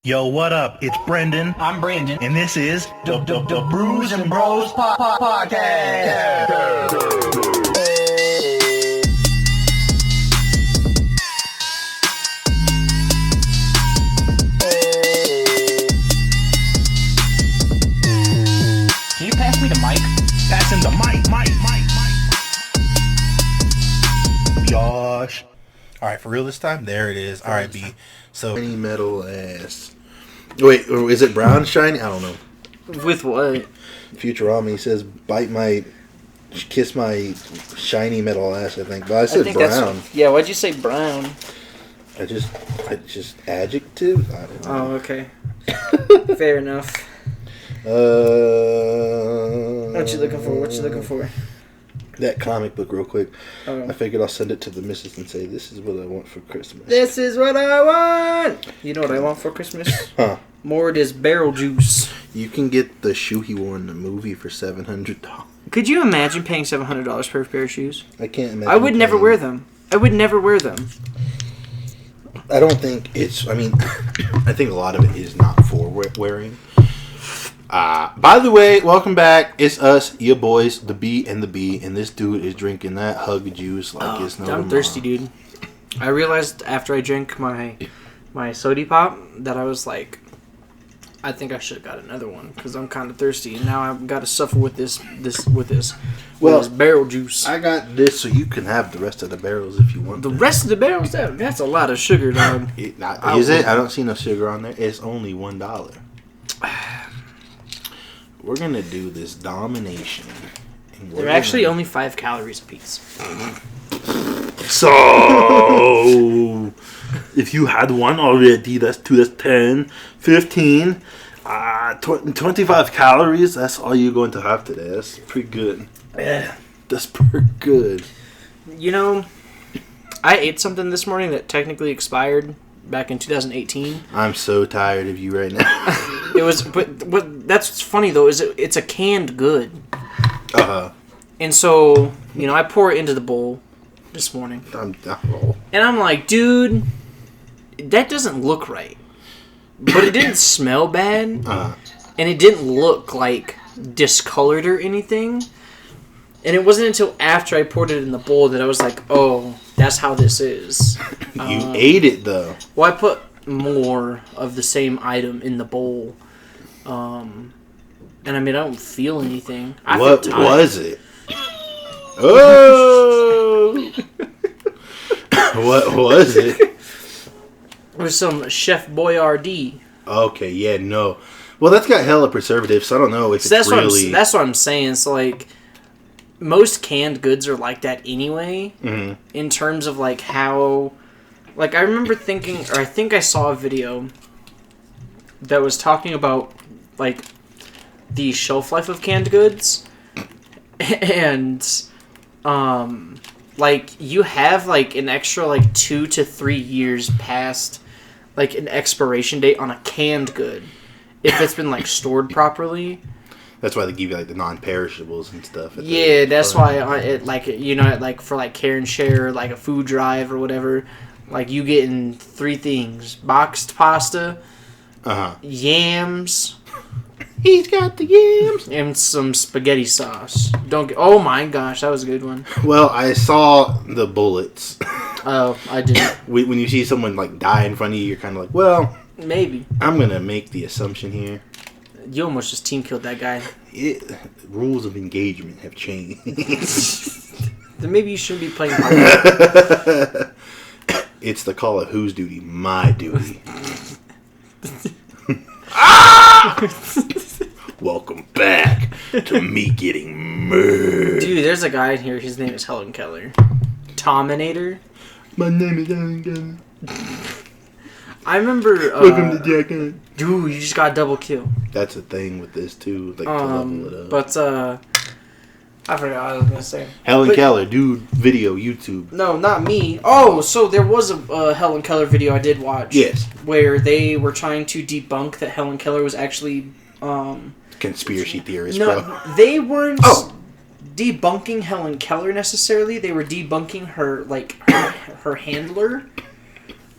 Yo, what up? It's Brendan. I'm Brandon. And this is the Brews and Bros Podcast. Can you pass me the mic? Passing the mic. Josh. All right, for real this time? There it is. All right, B. So, shiny metal ass. Wait, is it brown shiny? I don't know. With what? Futurama, he says, kiss my shiny metal ass, I think. But I said brown. Yeah, why'd you say brown? I just adjectives? I don't know. Oh, okay. Fair enough. What you looking for? That comic book real quick. Oh. I figured I'll send it to the missus and say, this is what I want for Christmas. This is what I want! You know what I want for Christmas? Huh. More of this barrel juice. You can get the shoe he wore in the movie for $700. Could you imagine paying $700 for a pair of shoes? I can't imagine. I would never wear them. I don't think it's... I mean, I think a lot of it is not for wearing. By the way, welcome back. It's us, your boys, the B and the B, and this dude is drinking that hug juice like it's no tomorrow. I'm thirsty, dude. I realized after I drank my soda pop that I was like, I think I should have got another one because I'm kind of thirsty, and now I've got to suffer with this barrel juice. I got this so you can have the rest of the barrels if you want. The rest of the barrels, that's a lot of sugar, dog. Is it? I don't see no sugar on there. It's only $1. We're going to do this domination. They're actually only 5 calories a piece. So, if you had one already, that's 2, that's 10, 15, 25 calories, that's all you're going to have today. That's pretty good. Yeah. That's pretty good. You know, I ate something this morning that technically expired back in 2018. I'm so tired of you right now. It was, but what that's funny though is it's a canned good. And so, you know, I pour it into the bowl this morning. And I'm like, dude, that doesn't look right. But it didn't smell bad. And it didn't look like discolored or anything. And it wasn't until after I poured it in the bowl that I was like, oh, that's how this is. You ate it though. Well, I put more of the same item in the bowl. And I mean, I don't feel anything. What was it? Oh! What was it? It was some Chef Boyardee. Okay, yeah, no. Well, that's got hella preservatives, so I don't know if it's really... That's what I'm saying. So, like, most canned goods are like that anyway. Mm-hmm. In terms of, like, how... Like, I remember thinking... Or I think I saw a video that was talking about, like, the shelf life of canned goods. And, like, you have, like, an extra, like, 2 to 3 years past, like, an expiration date on a canned good. If it's been, like, stored properly. That's why they give you, like, the non-perishables and stuff. Yeah, that's why, for, like, care and share, like, a food drive or whatever, like, you getting 3 things. Boxed pasta, yams... He's got the yams. And some spaghetti sauce. Oh my gosh, that was a good one. Well, I saw the bullets. Oh, I didn't. When you see someone like die in front of you, you're kind of like, well, maybe. I'm gonna make the assumption here. You almost just team killed that guy. Rules of engagement have changed. Then maybe you shouldn't be playing. It's the Call of Whose duty, my duty. Welcome back to me getting murdered. Dude, there's a guy in here. His name is Helen Keller. Tominator. My name is Helen Keller. I remember. Welcome to Jack. Dude, you just got a double kill. That's a thing with this too, like to level it up. But I forgot what I was gonna say. Helen Keller, dude, video, YouTube. No, not me. Oh, so there was a Helen Keller video I did watch. Yes. Where they were trying to debunk that Helen Keller was actually conspiracy theorist, no, bro. They weren't debunking Helen Keller necessarily. They were debunking her, like, her handler.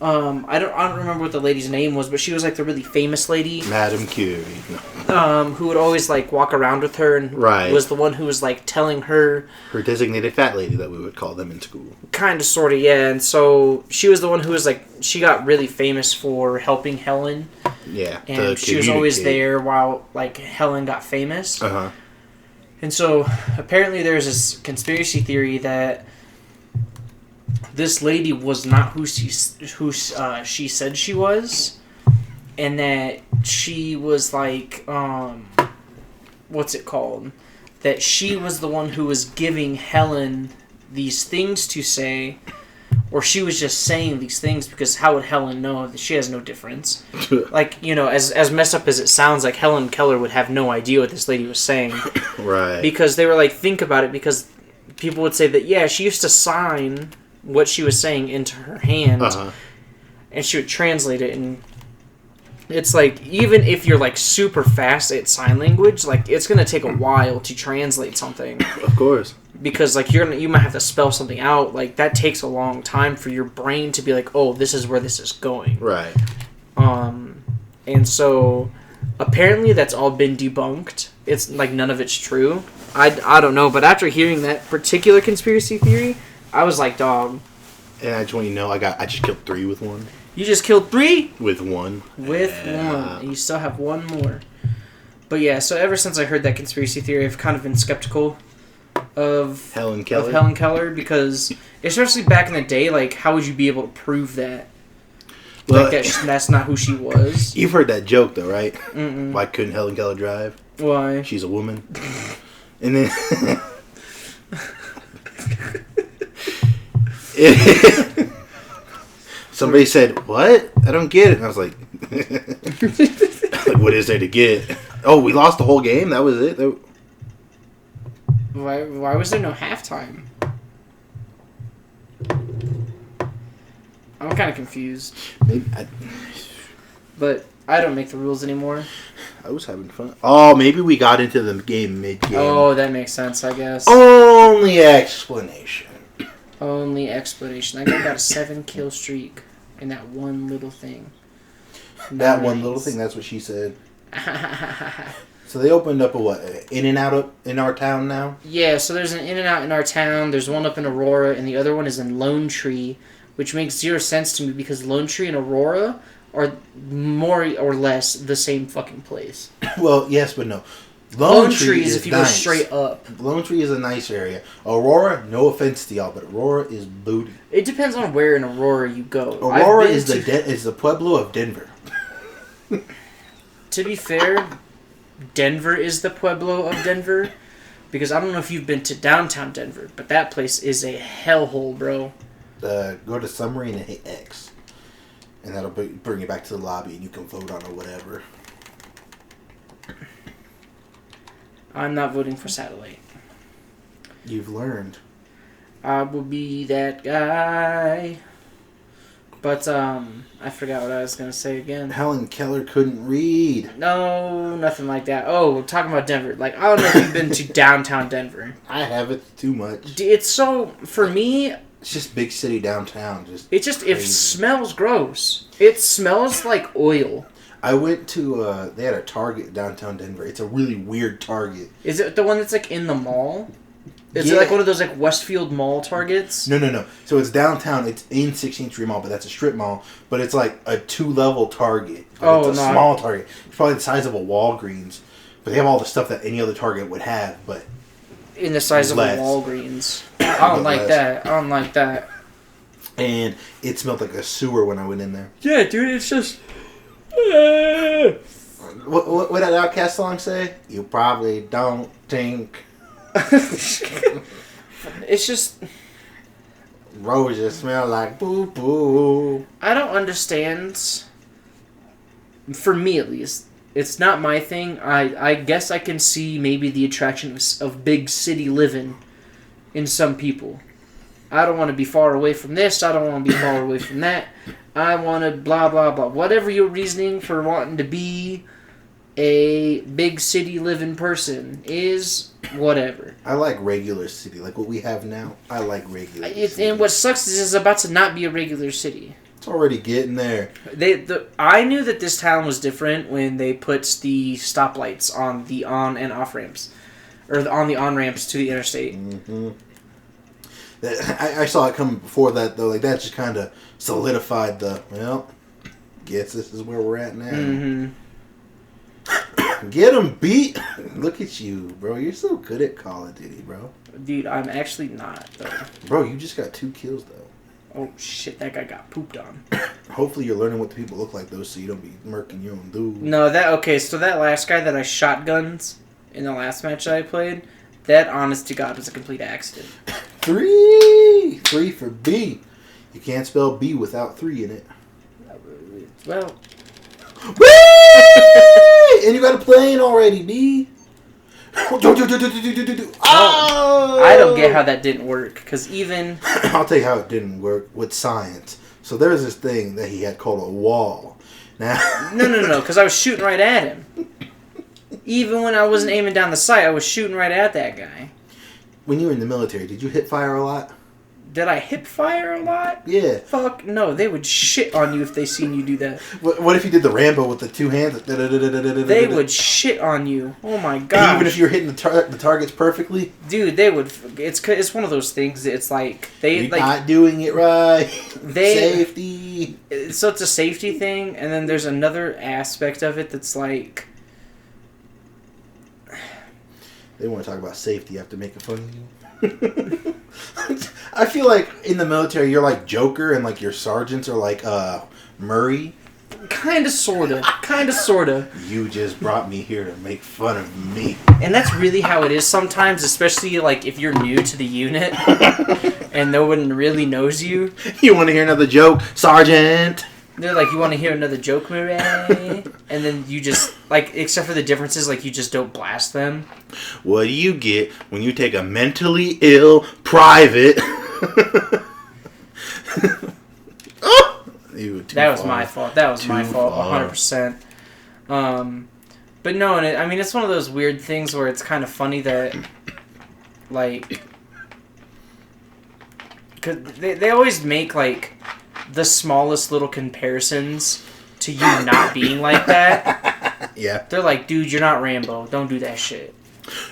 I don't remember what the lady's name was, but she was like the really famous lady. Madame Curie. Who would always like walk around with her and was the one who was like telling her. Her designated fat lady that we would call them in school. Kind of, sort of, yeah. And so she was the one who was like, she got really famous for helping Helen. Yeah. And she was always there while like Helen got famous. Uh-huh. And so apparently there's this conspiracy theory that this lady was not who she said she was, and that she was like what's it called? That she was the one who was giving Helen these things to say, or she was just saying these things because how would Helen know that she has no difference? Like, you know, as messed up as it sounds, like Helen Keller would have no idea what this lady was saying. Right. Because they were like, think about it, because people would say that, yeah, she used to sign what she was saying into her hand, and she would translate it, and it's like, even if you're like super fast at sign language, like it's gonna take a while to translate something. Of course. Because like you might have to spell something out, like that takes a long time for your brain to be like, oh, this is where this is going. Right. And so apparently that's all been debunked. It's like none of it's true. I don't know, but after hearing that particular conspiracy theory, I was like, dog. And I just want you to know, I just killed 3 with one. You just killed 3? With one. One. And you still have one more. But yeah, so ever since I heard that conspiracy theory, I've kind of been skeptical of Helen Keller. Because, especially back in the day, like, how would you be able to prove that? Well, like, that's not who she was. You've heard that joke, though, right? Mm-mm. Why couldn't Helen Keller drive? Why? She's a woman. And then... Somebody said, "What? I don't get it." And I was like, "Like, what is there to get?" Oh, we lost the whole game. That was it. Why was there no halftime? I'm kind of confused. But I don't make the rules anymore. I was having fun. Oh, maybe we got into the game mid-game. Oh, that makes sense, I guess. Only explanation. Only explanation. I got about a 7-kill streak in that one little thing. That one little thing, that's what she said. So they opened up In-N-Out in our town now? Yeah, so there's an In-N-Out in our town. There's one up in Aurora, and the other one is in Lone Tree, which makes zero sense to me because Lone Tree and Aurora are more or less the same fucking place. Well, yes, but no. Lone Tree is if you go straight up. Lone Tree is a nice area. Aurora, no offense to y'all, but Aurora is booty. It depends on where in Aurora you go. Aurora is the Pueblo of Denver. To be fair, Denver is the Pueblo of Denver, because I don't know if you've been to downtown Denver, but that place is a hellhole, bro. Go to summary and hit X, and that'll bring you back to the lobby, and you can vote on or whatever. I'm not voting for Satellite. You've learned. I will be that guy. But, I forgot what I was going to say again. Helen Keller couldn't read. No, nothing like that. Oh, we're talking about Denver. Like, I don't know if you've been to downtown Denver. I haven't too much. It's so, for me... It's just big city downtown. It smells gross. It smells like oil. I went to, they had a Target downtown Denver. It's a really weird Target. Is it the one that's, like, in the mall? Is it like one of those like Westfield Mall Targets? No. So it's downtown. It's in 16th Street Mall, but that's a strip mall. But it's like a 2-level Target. It's a small Target. It's probably the size of a Walgreens. But they have all the stuff that any other Target would have, but in the size of a Walgreens. I don't like that. I don't like that. And it smelled like a sewer when I went in there. Yeah, dude. It's just. What that Outkast song say? You probably don't think. It's just roses smell like boo boo. I don't understand. For me, at least, it's not my thing. I guess I can see maybe the attraction of big city living in some people. I don't want to be far away from this. I don't want to be far away from that. I want to blah blah blah. Whatever your reasoning for wanting to be a big city living person is, whatever. I like regular city, like what we have now. I like regular city. And what sucks is it's about to not be a regular city. It's already getting there. I knew that this town was different when they put the stoplights on the on and off ramps, or on the on ramps to the interstate. Mm-hmm. I saw it coming before that though. Like that just kind of solidified guess this is where we're at now. Mm-hmm. Get him beat. Look at you, bro. You're so good at Call of Duty, bro. Dude, I'm actually not though. Bro, you just got 2 kills though. Oh shit, that guy got pooped on. Hopefully you're learning what the people look like though, so you don't be murking your own dude. No, so that last guy that I shotguns in the last match that I played, that honest to God was a complete accident. 3 for B. You can't spell B without 3 in it. Well, Whee! And you got a plane already, B. Oh! I don't get how that didn't work, because even... I'll tell you how it didn't work with science. So there's this thing that he had called a wall. Now, No, because I was shooting right at him. Even when I wasn't aiming down the sight, I was shooting right at that guy. When you were in the military, did you hip fire a lot? Did I hip fire a lot? Yeah. Fuck no, they would shit on you if they seen you do that. What if you did the Rambo with the 2 hands? They would shit on you. Oh my god. Even if you're hitting the targets perfectly? Dude, they would... It's one of those things, it's like... You're not doing it right. Safety. So it's a safety thing, and then there's another aspect of it that's like... They want to talk about safety after making fun of you. I feel like in the military you're like Joker and like your sergeants are like Murray. Kinda sorta. You just brought me here to make fun of me. And that's really how it is sometimes, especially like if you're new to the unit and no one really knows you. You want to hear another joke, Sergeant? They're like, you want to hear another joke, Murray? And then you just, like, except for the differences, like, you just don't blast them. What do you get when you take a mentally ill private? Oh! That was my fault. 100%. But no, and I mean, it's one of those weird things where it's kind of funny that, like, cause they always make, like, the smallest little comparisons to you not being like that. Yeah. They're like, dude, you're not Rambo. Don't do that shit.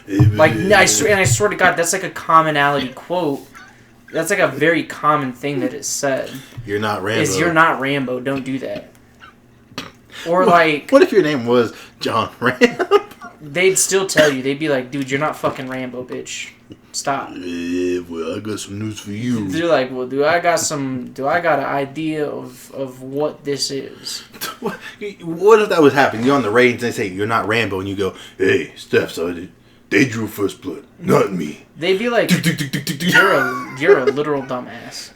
Like, I swear to God, that's like a commonality quote. That's like a very common thing that is said. You're not Rambo. Is you're not Rambo. Don't do that. Or like... What if your name was John Rambo? They'd still tell you. They'd be like, dude, you're not fucking Rambo, bitch. Stop. Yeah, well, I got some news for you. They're like, well, do I got an idea of what this is? What if that was happening? You're on the range and they say, you're not Rambo, and you go, hey, Steph, Sergeant, they drew first blood, not me. They'd be like, you're a literal dumbass.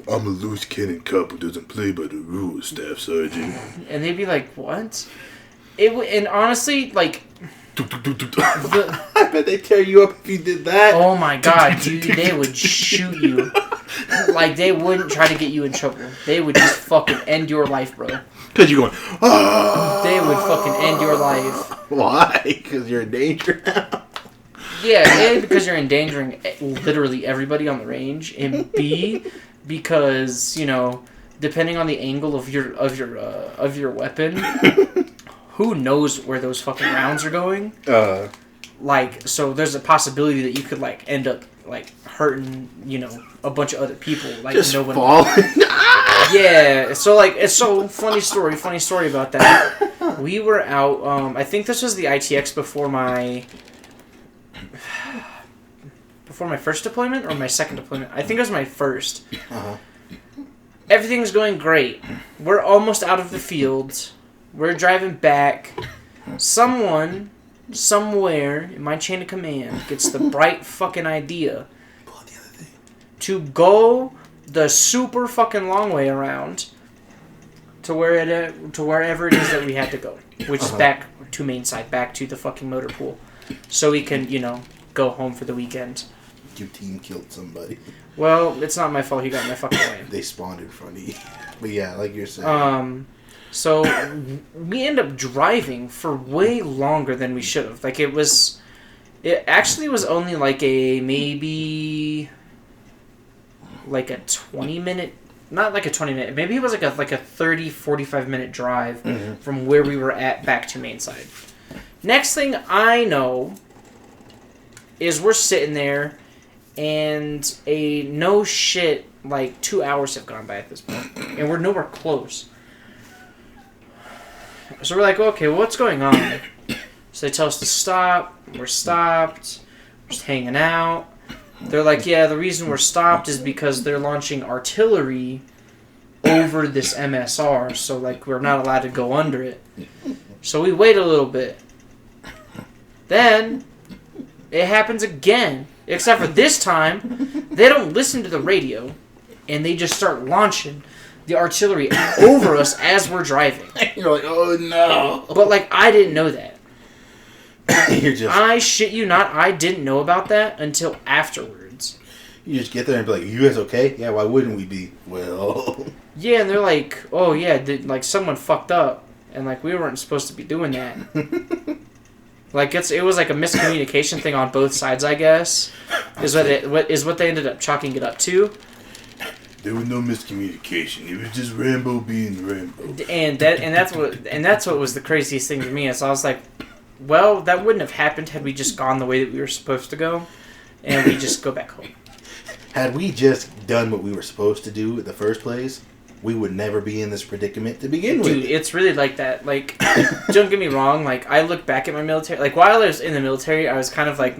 I'm a loose cannon cop who doesn't play by the rules, Staff Sergeant. And they'd be like, what? And honestly, like... I bet they'd tear you up if you did that. Oh my god, dude, they would shoot you. Like, they wouldn't try to get you in trouble. They would just fucking end your life, bro. Because you're going, ah! They would fucking end your life. Why? Because you're in danger now? Yeah, A, because you're endangering literally everybody on the range, and B, because, you know, depending on the angle of your weapon... Who knows where those fucking rounds are going? Like, so there's a possibility that you could, like, end up, like, hurting, you know, a bunch of other people. Like, just nobody. Falling. Yeah, so, like, it's so funny story about that. We were out, I think this was the ITX before my first deployment or my second deployment. I think it was my first. Uh-huh. Everything was going great. We're almost out of the field. We're driving back. Someone, somewhere in my chain of command gets the bright fucking idea to go the super fucking long way around to wherever it is that we had to go, which is back to main side, back to the fucking motor pool, so we can, you know, go home for the weekend. Your team killed somebody. Well, it's not my fault. He got in my fucking way. They spawned in front of you. But yeah, like you're saying. So we end up driving for way longer than we should have. Like, it actually was only like maybe like a 20-minute not like a 20-minute, maybe it was like a 30, 45-minute drive from where we were at back to Mainside. Next thing I know is we're sitting there, and a no shit, like 2 hours have gone by at this point, and we're nowhere close. So we're like, okay, well, what's going on? So they tell us to stop. We're stopped. We're just hanging out. They're like, yeah, the reason we're stopped is because they're launching artillery over this MSR, so like we're not allowed to go under it. So we wait a little bit. Then it happens again, except for this time they don't listen to the radio, and they just start launching the artillery over us as we're driving. You're like, oh no! But like I didn't know that. You're just. I shit you not, I didn't know about that until afterwards. You just get there and be like, you guys okay? Yeah, why wouldn't we be? Well. Yeah, and they're like, oh yeah, like someone fucked up, and like we weren't supposed to be doing that. Like it was like a miscommunication thing on both sides, I guess. Is what they ended up chalking it up to. There was no miscommunication. It was just Rambo being Rambo. And that's what was the craziest thing to me. Is I was like, well, that wouldn't have happened had we just gone the way that we were supposed to go, and we just go back home. Had we just done what we were supposed to do in the first place, we would never be in this predicament to begin with. Dude, it's really like that. Like, don't get me wrong. Like, I look back at my military. Like, while I was in the military, I was kind of like,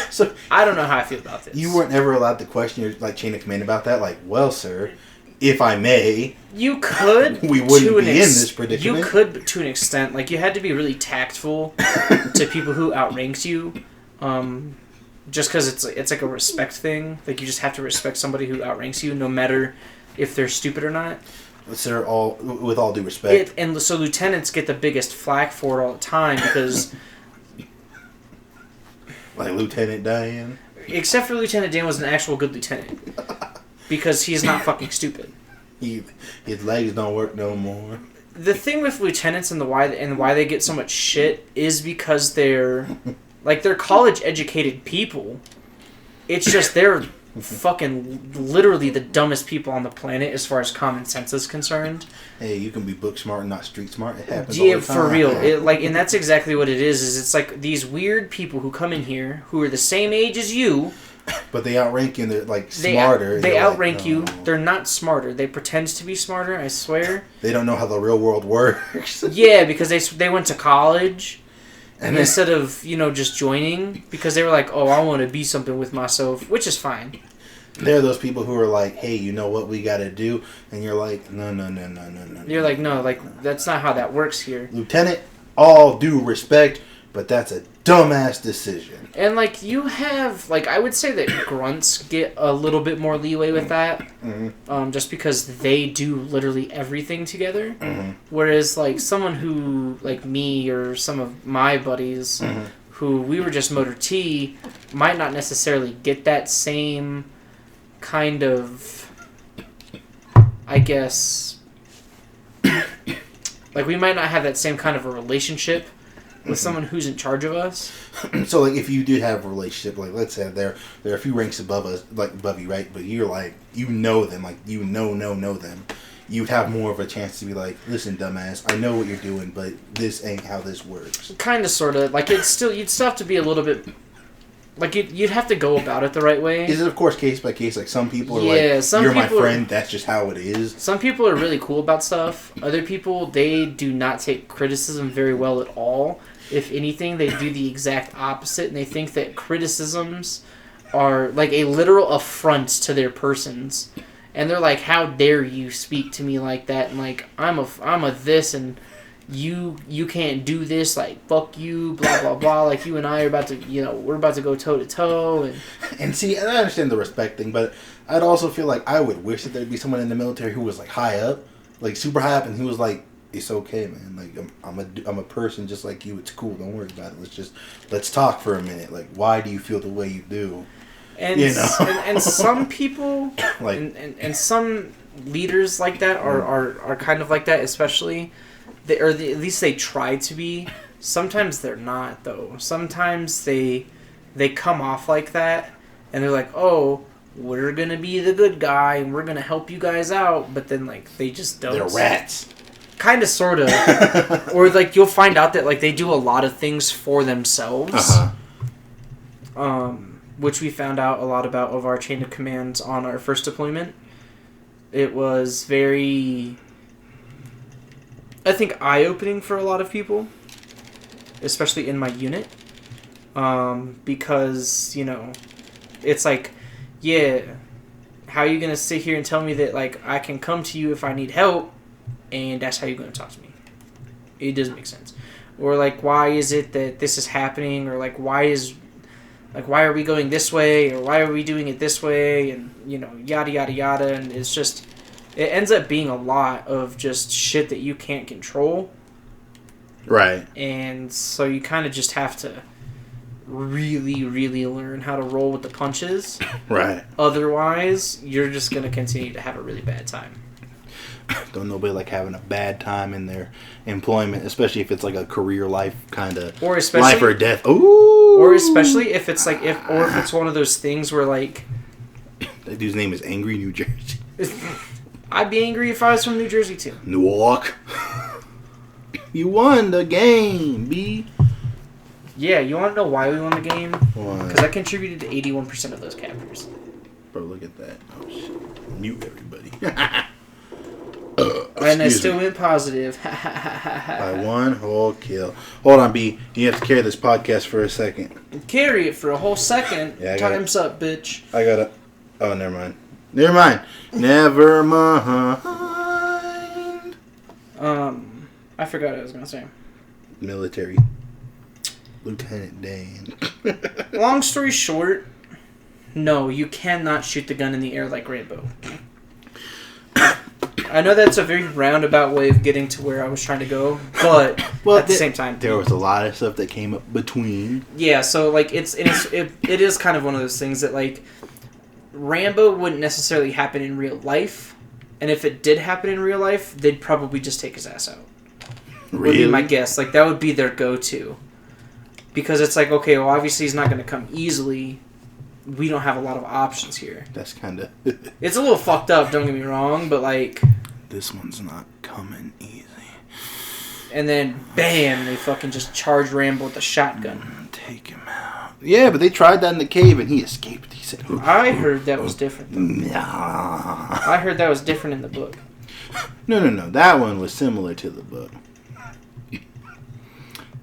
So I don't know how I feel about this. You weren't ever allowed to question your like chain of command about that. Like, well, sir, if I may, you could. We wouldn't be in this predicament. You could, to an extent. Like, you had to be really tactful to people who outranked you. Just because it's like a respect thing. Like, you just have to respect somebody who outranks you, no matter if they're stupid or not. Sir, with all due respect. And so lieutenants get the biggest flack for it all the time because... Like Lieutenant Dan? Except for Lieutenant Dan was an actual good lieutenant. Because he's not fucking stupid. His legs don't work no more. The thing with lieutenants and why they get so much shit is because they're college educated people. It's just they're fucking literally the dumbest people on the planet as far as common sense is concerned. Hey, you can be book smart and not street smart. It happens all the time. For real. And that's exactly what it is it's like these weird people who come in here who are the same age as you, but they outrank you and they're like smarter. They outrank you. They're not smarter. They pretend to be smarter, I swear. They don't know how the real world works. Yeah, because they went to college. And instead of, just joining, because they were like, oh, I want to be something with myself, which is fine. There are those people who are like, hey, you know what we got to do? And you're like, no. You're like, no, like, that's not how that works here. Lieutenant, all due respect, but that's a dumbass decision. And, like, you have, like, I would say that grunts get a little bit more leeway with that, just because they do literally everything together. Whereas, like, someone who, like me or some of my buddies, who we were just motor T, might not necessarily get that same kind of, I guess, like, we might not have that same kind of a relationship with someone who's in charge of us. So, like, if you did have a relationship, like, let's say they're a few ranks above us, like, above you, right? But you're, like, you know them, like, you know them. You'd have more of a chance to be like, listen, dumbass, I know what you're doing, but this ain't how this works. Kind of, sort of. Like, you'd still have to be a little bit... Like, you'd have to go about it the right way. Is it, of course, case by case? Like, some people are you're my friend, that's just how it is. Some people are really cool about stuff. Other people, they do not take criticism very well at all. If anything, they do the exact opposite, and they think that criticisms are, like, a literal affront to their persons. And they're like, how dare you speak to me like that? And, like, I'm a this, and... You can't do this, like, fuck you, blah, blah, blah, like, you and I are about to, we're about to go toe-to-toe, and see, I understand the respect thing, but I'd also feel like I would wish that there'd be someone in the military who was, like, high up, like, super high up, and he was like, it's okay, man, like, I'm a person just like you, it's cool, don't worry about it, let's talk for a minute, like, why do you feel the way you do, and, and some people, like, and some leaders like that are kind of like that, especially... at least they try to be. Sometimes they're not, though. Sometimes they come off like that, and they're like, oh, we're gonna be the good guy and we're gonna help you guys out, but then like they just don't. They're rats. Kind of, sort of. Or like you'll find out that like they do a lot of things for themselves. Which we found out a lot about of our chain of commands on our first deployment. It was very, I think, eye-opening for a lot of people, especially in my unit, because, you know, it's like, yeah, how are you going to sit here and tell me that, like, I can come to you if I need help, and that's how you're going to talk to me? It doesn't make sense. Or, like, why is it that this is happening, or, like, why are we going this way, or why are we doing it this way, and, you know, yada, yada, yada, and it's just, it ends up being a lot of just shit that you can't control. Right. And so you kind of just have to really, really learn how to roll with the punches. Right. Otherwise, you're just going to continue to have a really bad time. Don't nobody like having a bad time in their employment, especially if it's like a career life kind of life or death. Ooh. Or especially if it's like if it's one of those things where like that dude's name is Angry New Jersey. I'd be angry if I was from New Jersey too. Newark. You won the game, B. Yeah, you want to know why we won the game? Why? Because I contributed to 81% of those captures. Bro, look at that. Oh shit. Mute everybody. And I still went positive. By one whole kill. Hold on, B. You have to carry this podcast for a second. Carry it for a whole second. Yeah, Time's up, bitch. I gotta. Oh, never mind. Never mind. Never mind. I forgot what I was gonna say. Military. Lieutenant Dan. Long story short, no, you cannot shoot the gun in the air like Rambo. I know that's a very roundabout way of getting to where I was trying to go, but at the same time, there was a lot of stuff that came up between. Yeah, so like it is kind of one of those things that like Rambo wouldn't necessarily happen in real life, and if it did happen in real life, they'd probably just take his ass out. Really? Would be my guess. Like that would be their go-to, because it's like, okay, well obviously he's not going to come easily. We don't have a lot of options here. That's kind of... It's a little fucked up, don't get me wrong, but like... This one's not coming easy. And then, bam, they fucking just charge Rambo with a shotgun. Take him out. Yeah, but they tried that in the cave and he escaped. He said... I heard that was different, though. Nah. I heard that was different in the book. No. That one was similar to the book.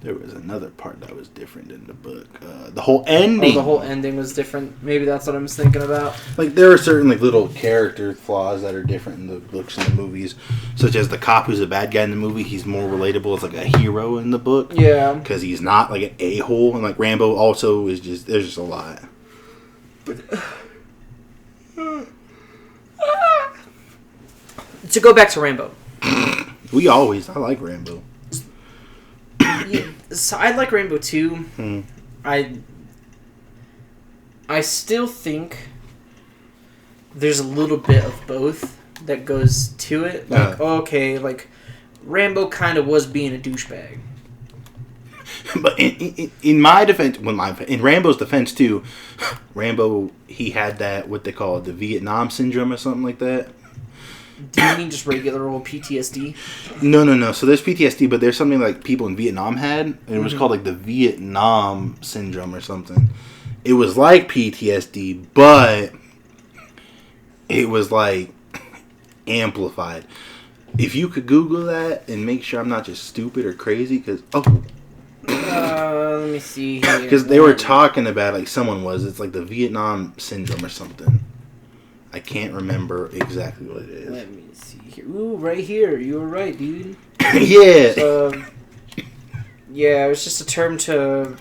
There was another part that was different in the book. The whole ending. Oh, the whole ending was different. Maybe that's what I was thinking about. Like, there are certain like little character flaws that are different in the books and the movies. Such as the cop who's a bad guy in the movie, he's more relatable as like a hero in the book. Yeah. Because he's not like an a-hole. And like Rambo also is just, there's just a lot. To go back to Rambo. I like Rambo. Yeah, so I like Rainbow too. I still think there's a little bit of both that goes to it. Like, okay, like Rambo kind of was being a douchebag. But in my defense, in Rambo's defense too, Rambo, he had that, what they call it, the Vietnam syndrome or something like that. Do you mean just regular old PTSD? No. So there's PTSD, but there's something like people in Vietnam had, and it was called like the Vietnam syndrome or something. It was like PTSD, but it was like amplified. If you could Google that and make sure I'm not just stupid or crazy, because let me see here. Because they were talking about like it's like the Vietnam syndrome or something. I can't remember exactly what it is. Let me see here. Ooh, right here. You were right, dude. Yeah. Yeah, it was just a term to...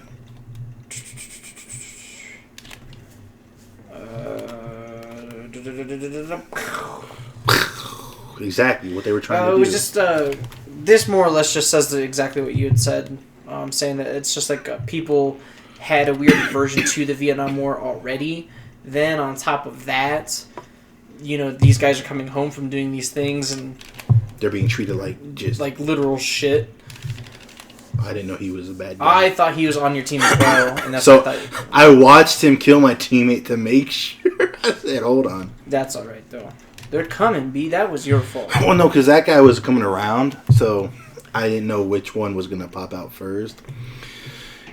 Exactly what they were trying to do. It was just... this more or less just says exactly what you had said. Saying that it's just like people had a weird aversion to the Vietnam War already. Then on top of that, you know, these guys are coming home from doing these things and they're being treated like just like literal shit. I didn't know he was a bad guy. I thought he was on your team as well, and that's so what I thought. I watched him kill my teammate to make sure. I said, hold on. That's all right though. They're coming, B. That was your fault. Well, no, because that guy was coming around, so I didn't know which one was gonna pop out first.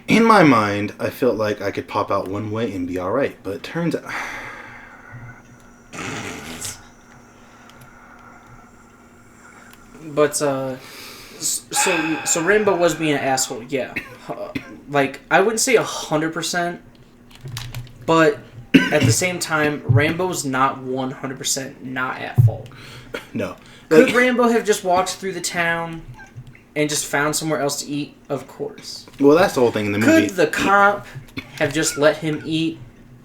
In my mind, I felt like I could pop out one way and be all right, but it turns out. But so Rainbow was being an asshole, yeah. Like I wouldn't say 100%, but at the same time, Rambo's not 100% not at fault. No. Could Rambo have just walked through the town and just found somewhere else to eat? Of course. Well, that's the whole thing in the movie. Could the cop have just let him eat?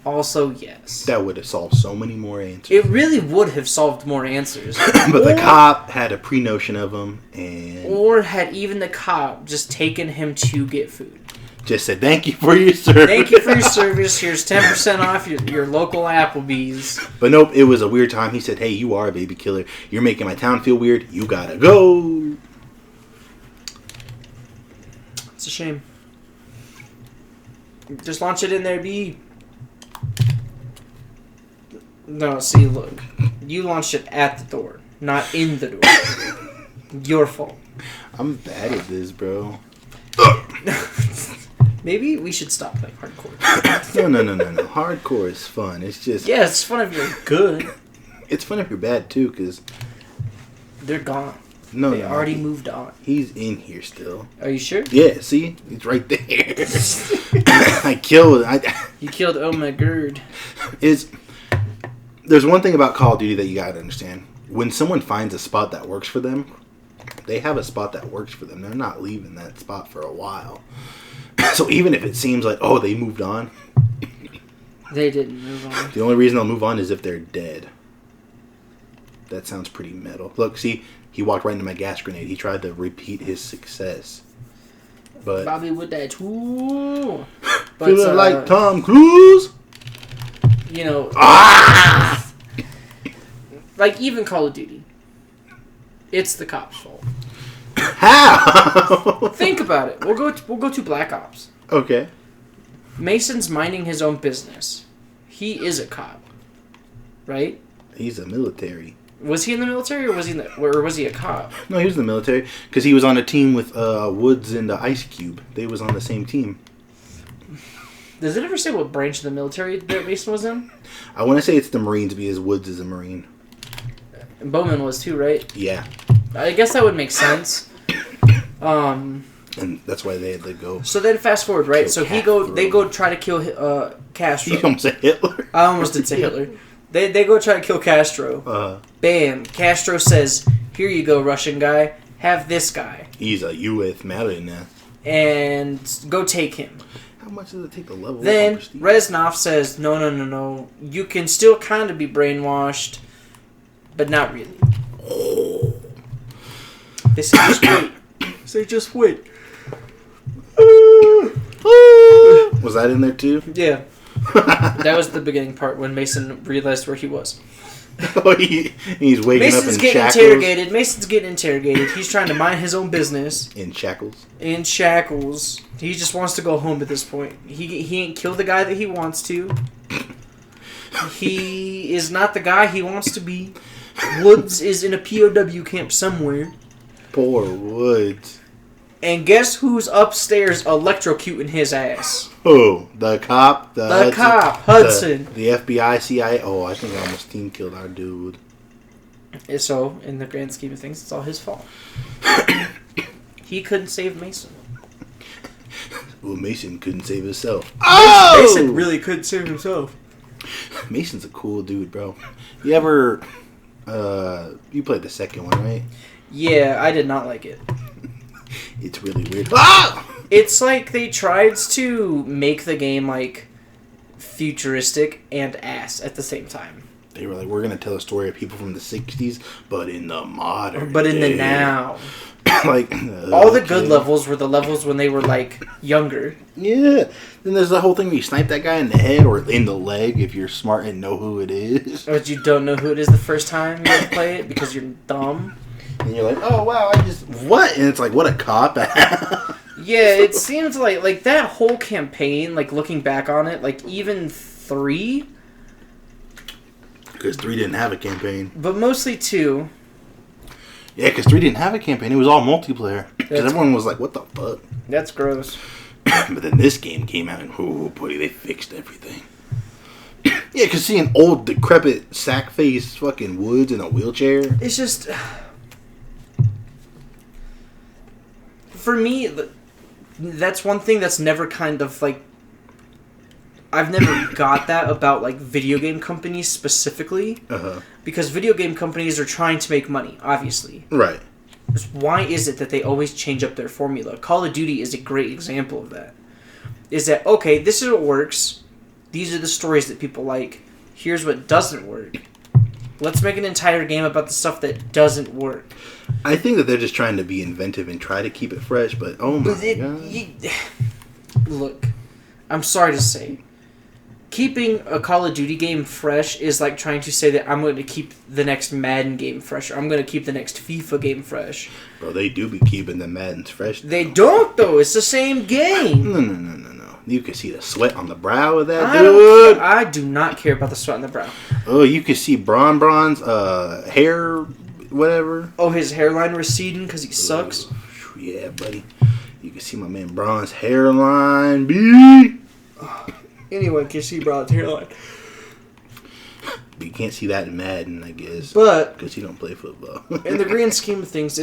Also, yes. That would have solved so many more answers. It really would have solved more answers. But the cop had a pre-notion of him, and... Or had even the cop just taken him to get food. Just said, thank you for your service. Thank you for your service. Here's 10% off your local Applebee's. But nope, it was a weird time. He said, hey, you are a baby killer. You're making my town feel weird. You gotta go. It's a shame. Just launch it in there, B. No, see, look. You launched it at the door, not in the door. Your fault. I'm bad at this, bro. Maybe we should stop playing hardcore. No. Hardcore is fun. It's just... Yeah, it's fun if you're good. It's fun if you're bad, too, because... They're gone. No, they already moved on. He's in here still. Are you sure? Yeah, see? He's right there. I killed... You killed Oh My Gerd. There's one thing about Call of Duty that you gotta understand. When someone finds a spot that works for them, they have a spot that works for them. They're not leaving that spot for a while. So even if it seems like, oh, they moved on. They didn't move on. The only reason they'll move on is if they're dead. That sounds pretty metal. Look, see, he walked right into my gas grenade. He tried to repeat his success. But Bobby with that too. Feeling like Tom Cruise. You know, like even Call of Duty, it's the cops' fault. How? Think about it. We'll go to Black Ops. Okay. Mason's minding his own business. He is a cop, right? He's a military. Was he in the military, or was he a cop? No, he was in the military because he was on a team with Woods and Ice Cube. They was on the same team. Does it ever say what branch of the military that Mason was in? I want to say it's the Marines because Woods is a Marine. And Bowman was too, right? Yeah. I guess that would make sense. And that's why they had to go. So then fast forward, right? So they go try to kill Castro. You almost said Hitler. I almost did say Hitler. They go try to kill Castro. Bam. Castro says, here you go, Russian guy. Have this guy. He's a U.S. millionaire. And go take him. How much does it take to level Then up? Reznov says, no. You can still kind of be brainwashed, but not really. They say, just wait. Just wait. Was that in there too? Yeah. That was the beginning part when Mason realized where he was. Oh, he's waking up in shackles. Mason's getting interrogated. He's trying to mind his own business. In shackles? In shackles. He just wants to go home at this point. He ain't killed the guy that he wants to. He is not the guy he wants to be. Woods is in a POW camp somewhere. Poor Woods. And guess who's upstairs electrocuting his ass? Oh, the cop? Hudson. The FBI, CIA. Oh, I think I almost team killed our dude. So, in the grand scheme of things, it's all his fault. He couldn't save Mason. Well, Mason couldn't save himself. Oh! Mason really couldn't save himself. Mason's a cool dude, bro. You ever... you played the second one, right? Yeah, I did not like it. It's really weird. Ah! It's like they tried to make the game like futuristic and ass at the same time. They were like, we're gonna tell a story of people from the 60s, but in the modern in the now. Like all the good levels were the levels when they were like younger. Yeah. Then there's the whole thing where you snipe that guy in the head or in the leg if you're smart and know who it is. But you don't know who it is the first time you play it because you're dumb. And you're like, oh wow, what? And it's like, what a cop out. Yeah, it seems like that whole campaign, like looking back on it, like even 3, Because 3 didn't have a campaign. But mostly 2. Yeah, because 3 didn't have a campaign. It was all multiplayer. Because everyone was like, what the fuck? That's gross. But then this game came out and, oh boy, they fixed everything. Yeah, because seeing old, decrepit, sack-faced fucking Woods in a wheelchair. It's just... For me, that's one thing that's never kind of, like... I've never got that about, like, video game companies specifically. Uh-huh. Because video game companies are trying to make money, obviously. Right. Why is it that they always change up their formula? Call of Duty is a great example of that. Is that, okay, this is what works. These are the stories that people like. Here's what doesn't work. Let's make an entire game about the stuff that doesn't work. I think that they're just trying to be inventive and try to keep it fresh, but oh my god. Look, I'm sorry to say, keeping a Call of Duty game fresh is like trying to say that I'm going to keep the next Madden game fresh, or I'm going to keep the next FIFA game fresh. Bro, they do be keeping the Maddens fresh. They don't, though. It's the same game. No. You can see the sweat on the brow of that dude. I do not care about the sweat on the brow. Oh, you can see Bron's hair, whatever. Oh, his hairline receding because he sucks? Yeah, buddy. You can see my man Bron's hairline, B. Anyway, you can see Bron's hairline. But you can't see that in Madden, I guess. But because you don't play football. In the grand scheme of things,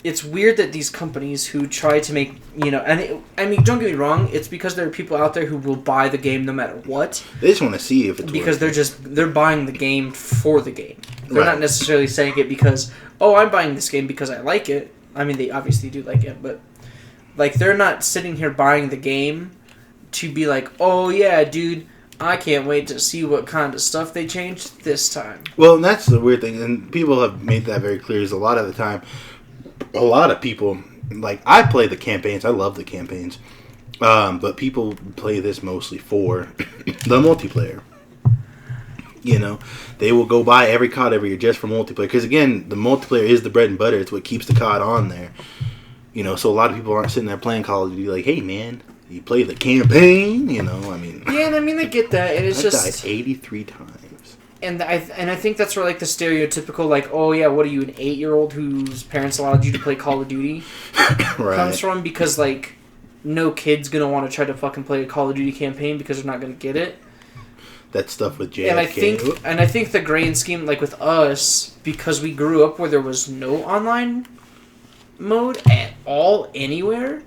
it's weird that these companies who try to make, and don't get me wrong, it's because there are people out there who will buy the game no matter what. They just want to see if it's because working. they're buying the game for the game. They're not necessarily saying it because, oh, I'm buying this game because I like it. I mean, they obviously do like it, but like they're not sitting here buying the game to be like, oh yeah, dude, I can't wait to see what kind of stuff they changed this time. Well, and that's the weird thing, and people have made that very clear, is a lot of the time, a lot of people, like, I play the campaigns, I love the campaigns, but people play this mostly for the multiplayer. They will go buy every COD every year just for multiplayer, because again, the multiplayer is the bread and butter, it's what keeps the COD on there. So a lot of people aren't sitting there playing Call of Duty like, hey man, you play the campaign, I mean... Yeah, and I mean, I get that, and it's I just... died 83 times. And I think that's where, like, the stereotypical, like, oh, yeah, what are you, an 8-year-old whose parents allowed you to play Call of Duty? Right. Comes from, because, like, no kid's gonna want to try to fucking play a Call of Duty campaign because they're not gonna get it. That stuff with JFK. And I think the grand scheme, like, with us, because we grew up where there was no online mode at all, anywhere,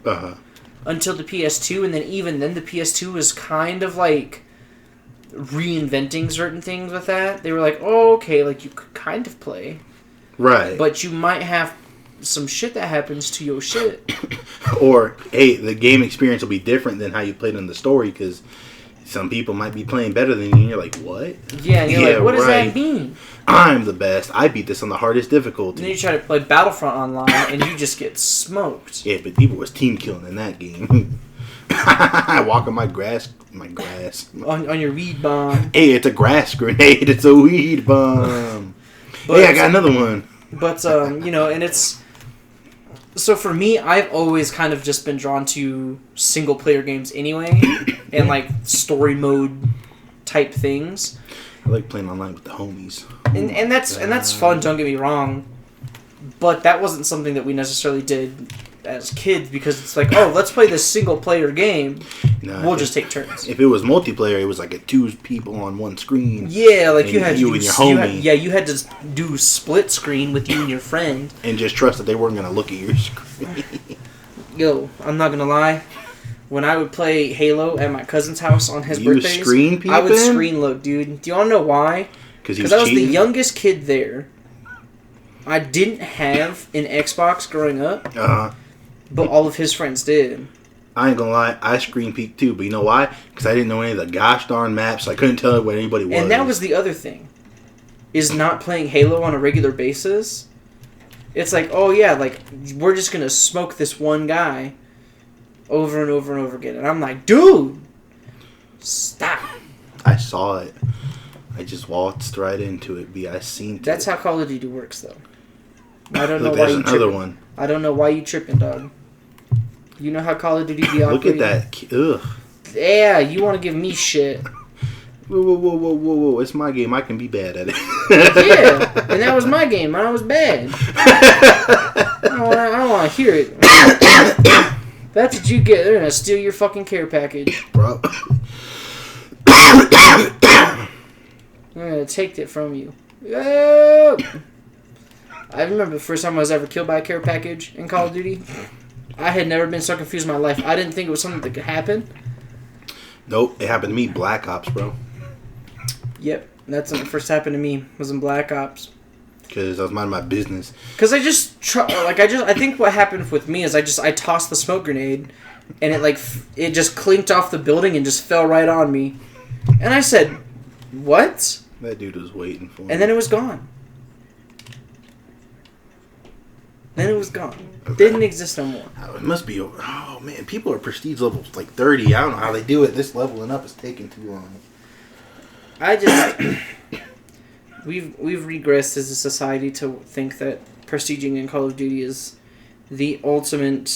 until the PS2, and then even then the PS2 was kind of, like... reinventing certain things with that. They were like, oh, okay, like, you could kind of play. Right. But you might have some shit that happens to your shit. Or, hey, the game experience will be different than how you played in the story, because some people might be playing better than you, and you're like, what? Yeah, and you're like, what does that mean? I'm the best. I beat this on the hardest difficulty. And then you try to play Battlefront online, and you just get smoked. Yeah, but people was team killing in that game. I walk on my grass. On your weed bomb. Hey, it's a grass grenade. It's a weed bomb. Hey, I got another one. But, and it's... So for me, I've always kind of just been drawn to single-player games anyway. And, like, story mode type things. I like playing online with the homies. And that's fun, don't get me wrong. But that wasn't something that we necessarily did as kids, because it's like, oh, let's play this single player game. We'll just take turns. If it was multiplayer, it was like 2 people on one screen. Yeah, like you had you and your homie. You had to do split screen with you and your friend, and just trust that they weren't gonna look at your screen. Yo, I'm not gonna lie. When I would play Halo at my cousin's house on his birthdays, I would screen load, dude. Do you want to know why? Because I was the youngest kid there. I didn't have an Xbox growing up. But all of his friends did. I ain't gonna lie, I screen peeked too, but you know why? Because I didn't know any of the gosh darn maps, so I couldn't tell what anybody was. And that was the other thing, is not playing Halo on a regular basis. It's like, oh yeah, like, we're just gonna smoke this one guy over and over and over again. And I'm like, dude, stop. I saw it. I just waltzed right into it, I seen it. That's how Call of Duty works, though. I don't know Look, why there's you another tripping. one. I don't know why you tripping, dog. You know how Call of Duty be operating? Look at that. Ugh. Yeah, you want to give me shit. Whoa. It's my game. I can be bad at it. Yeah, and that was my game. I was bad. I don't want to hear it. That's what you get. They're going to steal your fucking care package. Bro. They're going to take it from you. Oh! I remember the first time I was ever killed by a care package in Call of Duty. I had never been so confused in my life. I didn't think it was something that could happen. Nope, it happened to me. Black Ops, bro. Yep, that's when it first happened to me. Was in Black Ops. Because I was minding my business. Because I think what happened with me is I tossed the smoke grenade, and it just clinked off the building and just fell right on me, and I said, "What?" That dude was waiting for me. And then it was gone. Didn't exist no more. Oh, it must be over. Oh man, people are prestige levels like 30. I don't know how they do it. This leveling up is taking too long. We've regressed as a society to think that prestiging in Call of Duty is the ultimate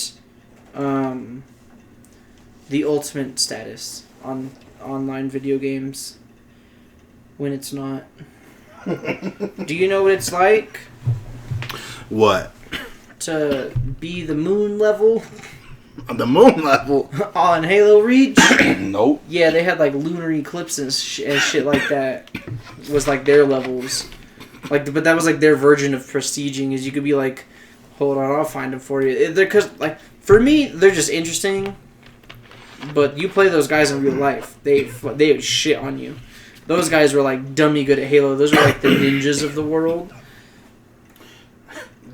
status on online video games, when it's not. Do you know what it's like? What? To be the moon level? On the moon level? On Halo Reach? Nope. Yeah, they had like lunar eclipse and shit like that. Was like their levels. But that was like their version of prestiging. Is you could be like, hold on, I'll find them for you. Because like for me, they're just interesting. But you play those guys in real life, they would shit on you. Those guys were like dummy good at Halo. Those were like the ninjas of the world.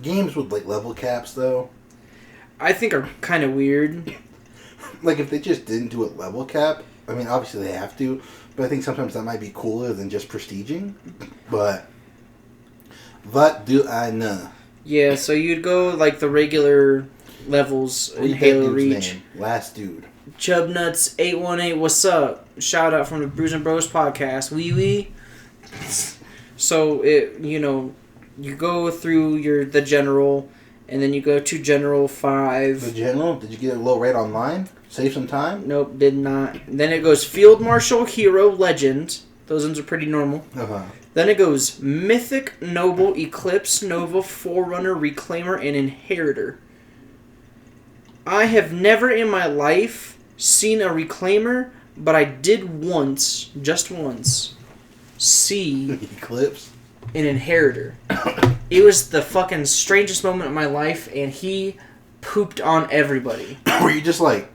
Games with like level caps though, I think are kind of weird. Like if they just didn't do a level cap, I mean obviously they have to, but I think sometimes that might be cooler than just prestiging. But what do I know? Yeah, so you'd go like the regular levels in Halo Reach. Name? Last dude. Chubnuts818, what's up? Shout out from the Bruise and Bros podcast. Wee. So you go through the general, and then you go to General 5. The general? Did you get a little right online? Save some time? Nope, did not. Then it goes Field Marshal, Hero, Legend. Those ones are pretty normal. Uh-huh. Then it goes Mythic, Noble, Eclipse, Nova, Forerunner, Reclaimer, and Inheritor. I have never in my life seen a Reclaimer, but I did once, just once, see Eclipse? An Inheritor. It was the fucking strangest moment of my life, and he pooped on everybody. Were you just like,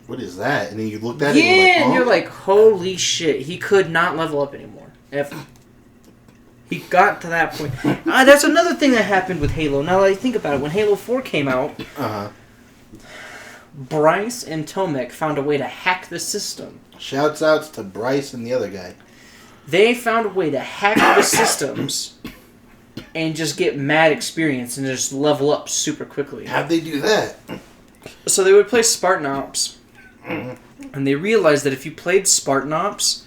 what is that? And then you looked at it and you're like, holy shit, he could not level up anymore. He got to that point. That's another thing that happened with Halo. Now that I think about it, when Halo 4 came out, Bryce and Tomek found a way to hack the system. Shouts outs to Bryce and the other guy. They found a way to hack the systems and just get mad experience and just level up super quickly. How'd they do that? So they would play Spartan Ops, and they realized that if you played Spartan Ops,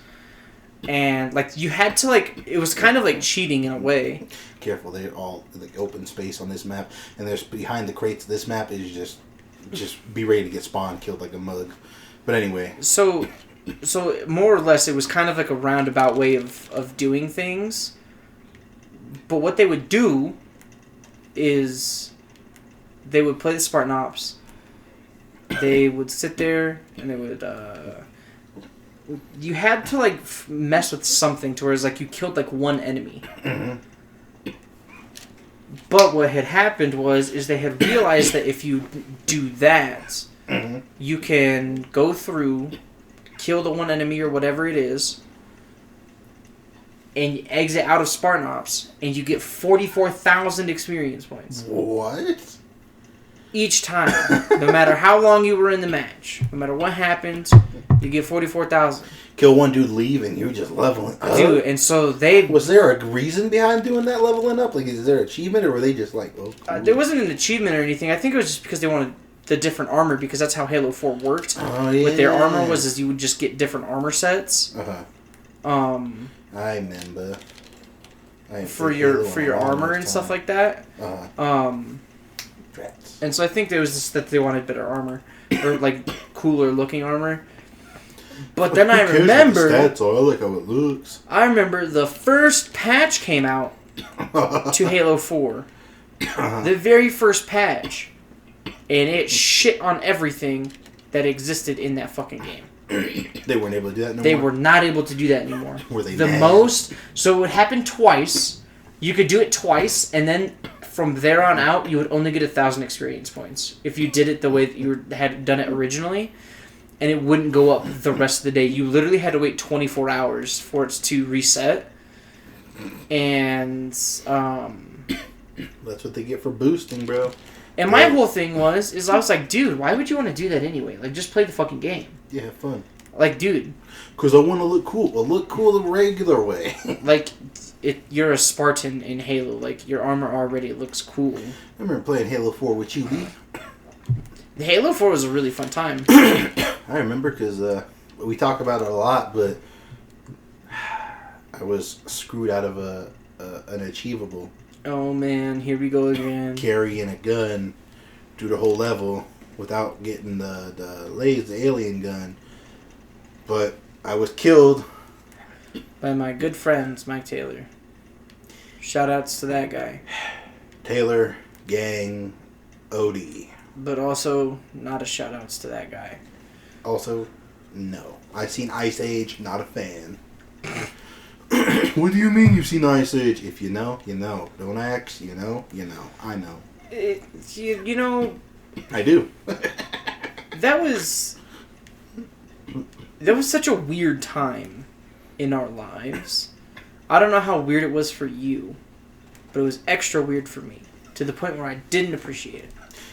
and like you had to it was kind of like cheating in a way. Careful, they're all like open space on this map, and there's behind the crates of this map is just be ready to get spawned, killed like a mug. But anyway. So more or less it was kind of like a roundabout way of doing things. But what they would do is they would play the Spartan Ops. They would sit there and they would you had to mess with something to where it's like you killed one enemy. Mm-hmm. But what had happened is they had realized that if you do that, mm-hmm. you can go through, kill the one enemy or whatever it is, and you exit out of Spartan Ops, and you get 44,000 experience points. What? Each time. No matter how long you were in the match. No matter what happened, you get 44,000. Kill one dude, leave, and you're just leveling up. Dude, and so they... Was there a reason behind doing that leveling up? Is there an achievement, or were they just like, oh, cool? There wasn't an achievement or anything. I think it was just because they wanted the different armor, because that's how Halo 4 worked. Oh, yeah. With their armor is you would just get different armor sets. Uh-huh. I remember. For your armor and stuff like that. Uh-huh. And so I think there was just that they wanted better armor. Or, cooler looking armor. But then I Who cares remember... what the stats are? I like how it looks. I remember the first patch came out to Halo 4. The very first patch. And it shit on everything that existed in that fucking game. They weren't able to do that anymore? They were not able to do that anymore. Were they the mad? most... So it would happen twice. You could do it twice, and then from there on out, you would only get 1,000 experience points. If you did it the way that you had done it originally, and it wouldn't go up the rest of the day. You literally had to wait 24 hours for it to reset. And, That's what they get for boosting, bro. And my whole thing I was like, dude, why would you want to do that anyway? Like, just play the fucking game. Yeah, have fun. Like, dude. Because I want to look cool. I'll look cool the regular way. Like, you're a Spartan in Halo. Like, your armor already looks cool. I remember playing Halo 4 with you, B. Halo 4 was a really fun time. I remember because we talk about it a lot, but I was screwed out of an achievable. Oh, man. Here we go again. Carrying a gun through the whole level without getting the alien gun. But I was killed. By my good friends, Mike Taylor. Shoutouts to that guy. Taylor, gang, Odie. But also, not a shoutouts to that guy. Also, no. I've seen Ice Age, not a fan. What do you mean you've seen Ice Age? If you know, you know. Don't ask, you know, you know. I know. You know... I do. That was such a weird time in our lives. I don't know how weird it was for you, but it was extra weird for me, to the point where I didn't appreciate it.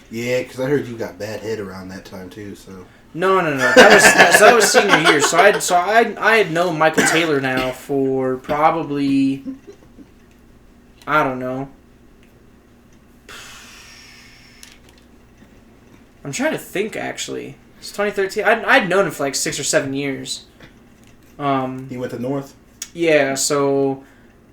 Yeah, because I heard you got bad head around that time too, so... No. That was senior year. So I had known Michael Taylor now for probably, I don't know. I'm trying to think, actually. It's 2013. I'd known him for like 6 or 7 years. He went to North? Yeah, so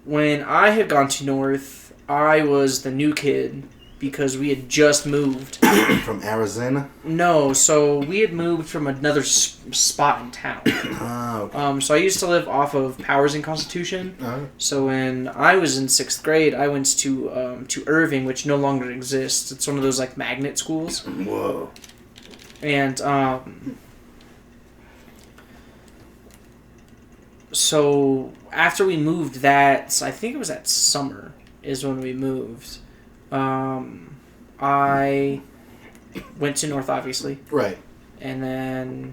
when I had gone to North, I was the new kid because we had just moved. From Arizona? No, so we had moved from another spot in town. Oh, okay. So I used to live off of Powers and Constitution. Uh-huh. So when I was in 6th grade, I went to Irving, which no longer exists. It's one of those like magnet schools. Whoa. And so after we moved, I think it was that summer is when we moved. I went to North, obviously. Right. And then...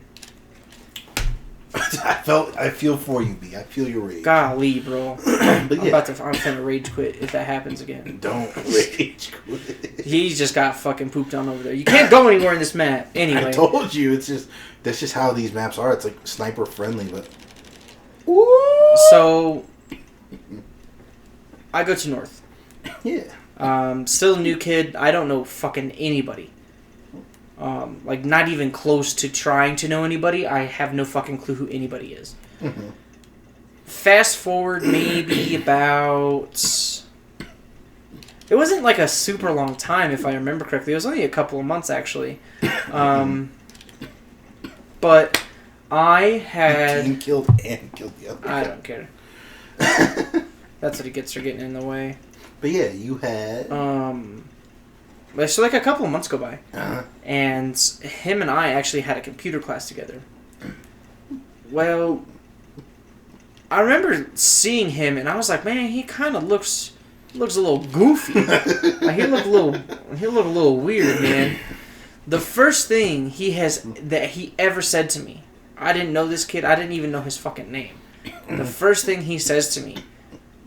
I feel for you, B. I feel your rage. Golly, bro. But yeah. I'm finna rage quit if that happens again. Don't rage quit. He's just got fucking pooped on over there. You can't go anywhere in this map. Anyway. I told you, that's just how these maps are. It's like sniper friendly, but... So, I go to North. Yeah. Still a new kid. I don't know fucking anybody. Like, not even close to trying to know anybody. I have no fucking clue who anybody is. Mm-hmm. Fast forward maybe about... It wasn't like a super long time, if I remember correctly. It was only a couple of months, actually. But I had... Team killed the other I guy. don't care. That's what it gets for getting in the way. But yeah, you had... So like a couple of months go by. Uh-huh. And him and I actually had a computer class together. Well, I remember seeing him and I was like, man, he kind of looks a little goofy. Like, he looked a little weird, man. The first thing that he ever said to me, I didn't know this kid, I didn't even know his fucking name. The first thing he says to me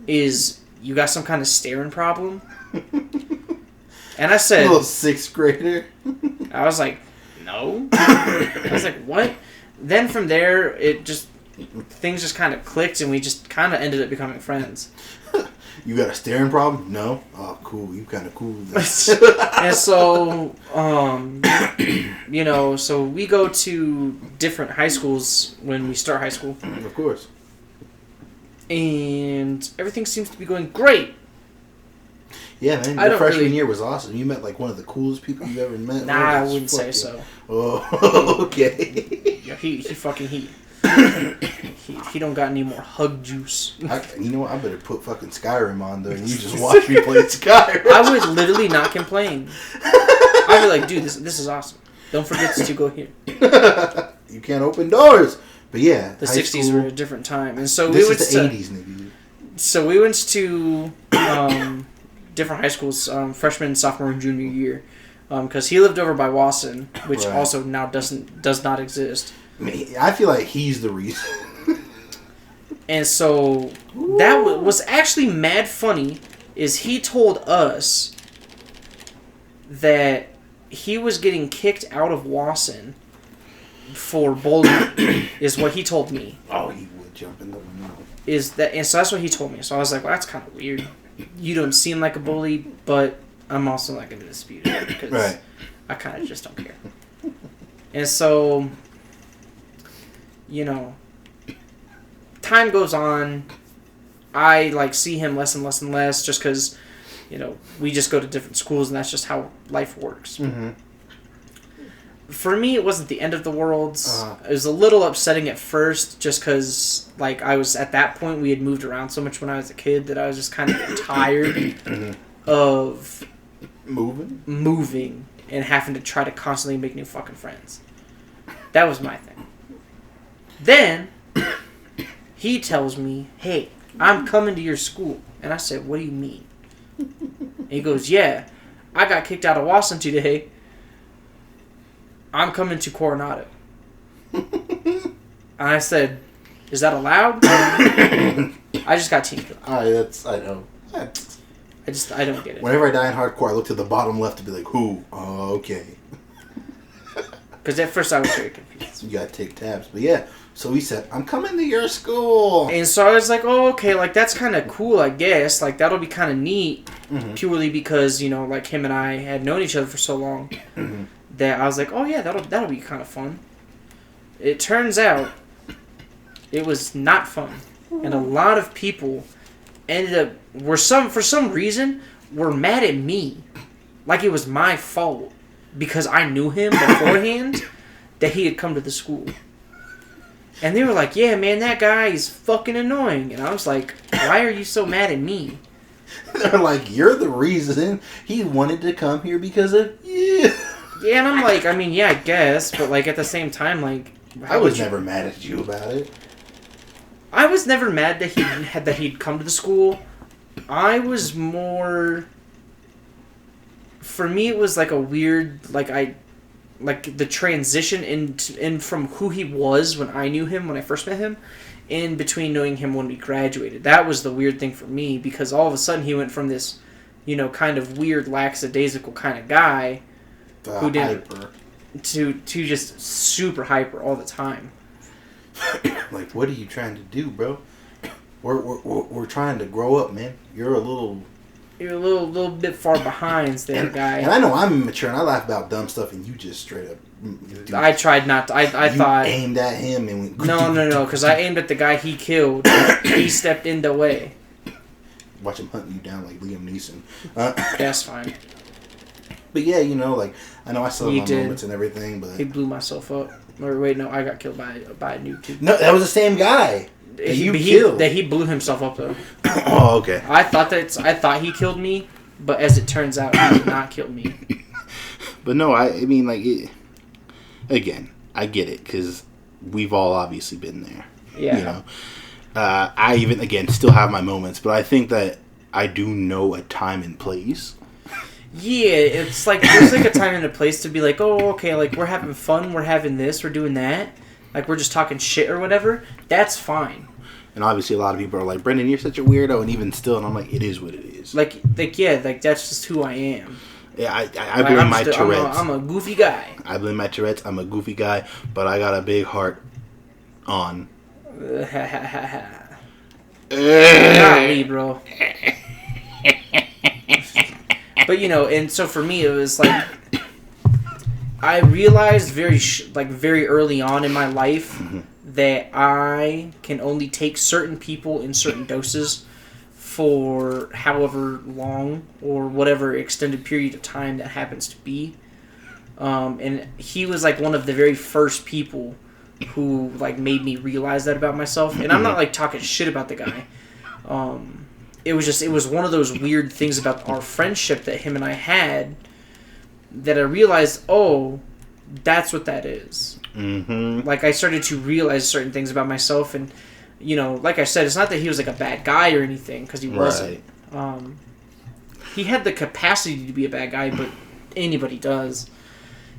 is, you got some kind of staring problem? And I said... A little 6th grader. I was like, no. I was like, what? Then from there, things just kind of clicked and we just kind of ended up becoming friends. You got a staring problem? No? Oh, cool. You kind of cool. And so, so we go to different high schools when we start high school. Of course. And everything seems to be going great. Yeah, man. Your freshman year was awesome. You met like one of the coolest people you've ever met. Nah, I wouldn't say so. Oh, okay. Yeah, he fucking heat. he don't got any more hug juice. You know what? I better put fucking Skyrim on though, and you just watch me play Skyrim. I would literally not complain. I'd be like, dude, this is awesome. Don't forget to go here. You can't open doors. But yeah, the 60s were a different time, and so this is the 80s, nigga. So we went to different high schools, freshman, sophomore, and junior year, because he lived over by Wasson, which also now does not exist. I feel like he's the reason. And so that was actually mad funny. Is he told us that he was getting kicked out of Wasson for bullying, is what he told me. Oh, he would jump in the window. And so that's what he told me. So I was like, well, that's kind of weird. You don't seem like a bully, but I'm also not going to dispute it because I kind of just don't care. And so, you know, time goes on. I like see him less and less and less just because, you know, we just go to different schools and that's just how life works. Mm-hmm. For me, it wasn't the end of the world. It was a little upsetting at first just because, like, I was at that point, we had moved around so much when I was a kid that I was just kind of tired of moving and having to try to constantly make new fucking friends. That was my thing. Then, he tells me, hey, I'm coming to your school. And I said, what do you mean? And he goes, yeah, I got kicked out of Wasson today. I'm coming to Coronado. And I said, is that allowed? I just got team killed. I know. I don't get it. Whenever I die in hardcore, I look to the bottom left to be like, who? Oh, okay. Because at first I was very confused. You gotta take tabs. But yeah, so he said, I'm coming to your school. And so I was like, oh, okay, like that's kind of cool, I guess. Like that'll be kind of neat. Purely because, you know, like him and I had known each other for so long. That I was like, oh yeah, that'll be kind of fun. It turns out it was not fun, and a lot of people ended up for some reason were mad at me, like it was my fault because I knew him beforehand that he had come to the school, and they were like, yeah, man, that guy is fucking annoying, and I was like, why are you so mad at me? They're like, you're the reason he wanted to come here because of you. Yeah, and I'm like, I mean, yeah, I guess, but like at the same time, like, I was never mad at you about it. I was never mad that he'd come to the school. I was more. For me, it was like a weird, like the transition in from who he was when I knew him when I first met him, in between knowing him when we graduated. That was the weird thing for me because all of a sudden he went from this, you know, kind of weird, lackadaisical kind of guy. Who did to just super hyper all the time. Like, what are you trying to do, bro? We're trying to grow up, man. You're a little bit far behind there, guy. And I know I'm immature, and I laugh about dumb stuff, and you just straight up. Dude, I tried not to. I thought aimed at him and went. No, because I aimed at the guy he killed. He stepped in the way. Watch him hunting you down like Liam Neeson. That's fine. But yeah, you know, like, I know I still have my moments and everything, but... He blew myself up. Or wait, no, I got killed by a nuke too. No, that was the same guy that you killed. He blew himself up, though. Oh, okay. I thought he killed me, but as it turns out, he did not kill me. But no, I mean, like, again, I get it, because we've all obviously been there. Yeah. You know? I even, again, still have my moments, but I think that I do know a time and place. Yeah, it's like there's like a time and a place to be like, oh, okay, like we're having fun, we're having this, we're doing that, like we're just talking shit or whatever. That's fine. And obviously, a lot of people are like, Brendan, you're such a weirdo, and even still, and I'm like, it is what it is. Like yeah, like that's just who I am. Yeah, I blame my Tourette's. I'm a goofy guy. I blame my Tourette's. I'm a goofy guy, but I got a big heart on. Golly, bro. But, you know, and so for me, it was like, I realized very early on in my life that I can only take certain people in certain doses for however long or whatever extended period of time that happens to be. And he was like one of the very first people who like made me realize that about myself. And I'm not like talking shit about the guy. It was one of those weird things about our friendship that him and I had that I realized, oh, that's what that is. Mm-hmm. Like, I started to realize certain things about myself, and, you know, like I said, it's not that he was like a bad guy or anything, because he wasn't. He had the capacity to be a bad guy, but anybody does.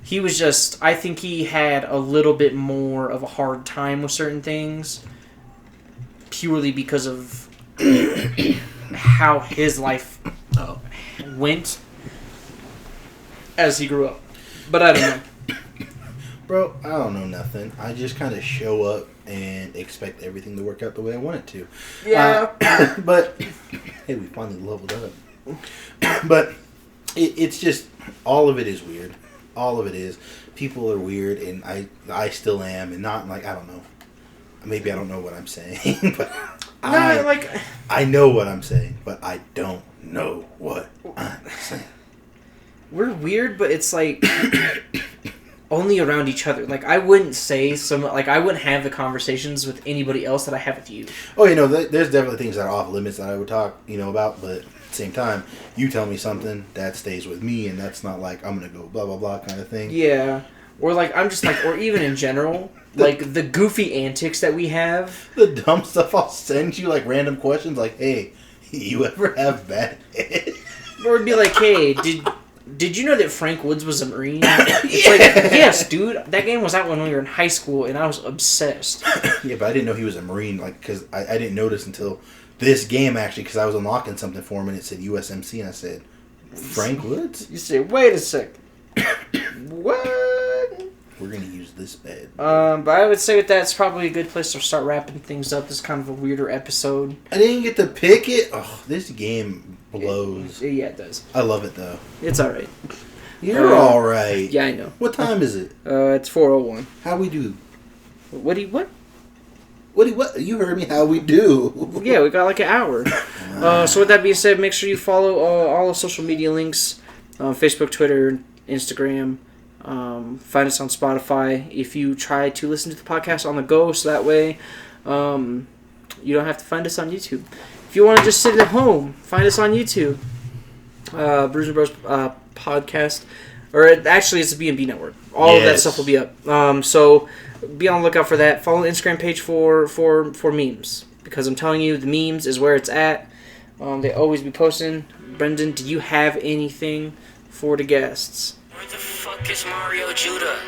He was just, I think he had a little bit more of a hard time with certain things, purely because of how his life went as he grew up. But I don't know. Bro, I don't know nothing. I just kind of show up and expect everything to work out the way I want it to. Yeah. But, hey, we finally leveled up. But it's just, all of it is weird. All of it is. People are weird, and I still am, and not like, I don't know. Maybe I don't know what I'm saying, but I know what I'm saying, but I don't know what I'm saying. We're weird, but it's like only around each other. Like, I wouldn't say I wouldn't have the conversations with anybody else that I have with you. Oh, you know, there's definitely things that are off limits that I would talk, about, but at the same time, you tell me something that stays with me, and that's not like I'm gonna go blah blah blah kind of thing. Yeah, or like I'm just like, or even in general, like the goofy antics that we have, the dumb stuff I'll send you, like random questions, like, "Hey, you ever have bad head?" Or it'd be like, "Hey, Did you know that Frank Woods was a Marine?" It's like, yes, dude. That game was out when we were in high school, and I was obsessed. Yeah, but I didn't know he was a Marine, like, because I didn't notice until this game, actually, because I was unlocking something for him, and it said USMC, and I said, Frank Woods? You say, wait a sec. What? We're going to use this bed. But I would say that's probably a good place to start wrapping things up. This is kind of a weirder episode. I didn't get to pick it. Oh, this game blows. Yeah, it does. I love it, though. It's alright. You're alright. Yeah, I know. What time is it? It's 4:01. How we do? What? What? You heard me. How we do? Yeah, we got like an hour. So with that being said, make sure you follow all the social media links. Facebook, Twitter, Instagram. Find us on Spotify if you try to listen to the podcast on the go, so that way you don't have to find us on YouTube. If you want to just sit at home, find us on YouTube. Brews and Bros podcast, or actually it's the B&B Network. All of that stuff will be up. So be on the lookout for that. Follow the Instagram page for memes, because I'm telling you, the memes is where it's at. They always be posting. Brendan, do you have anything for the guests? Where the fuck is Mario Judah?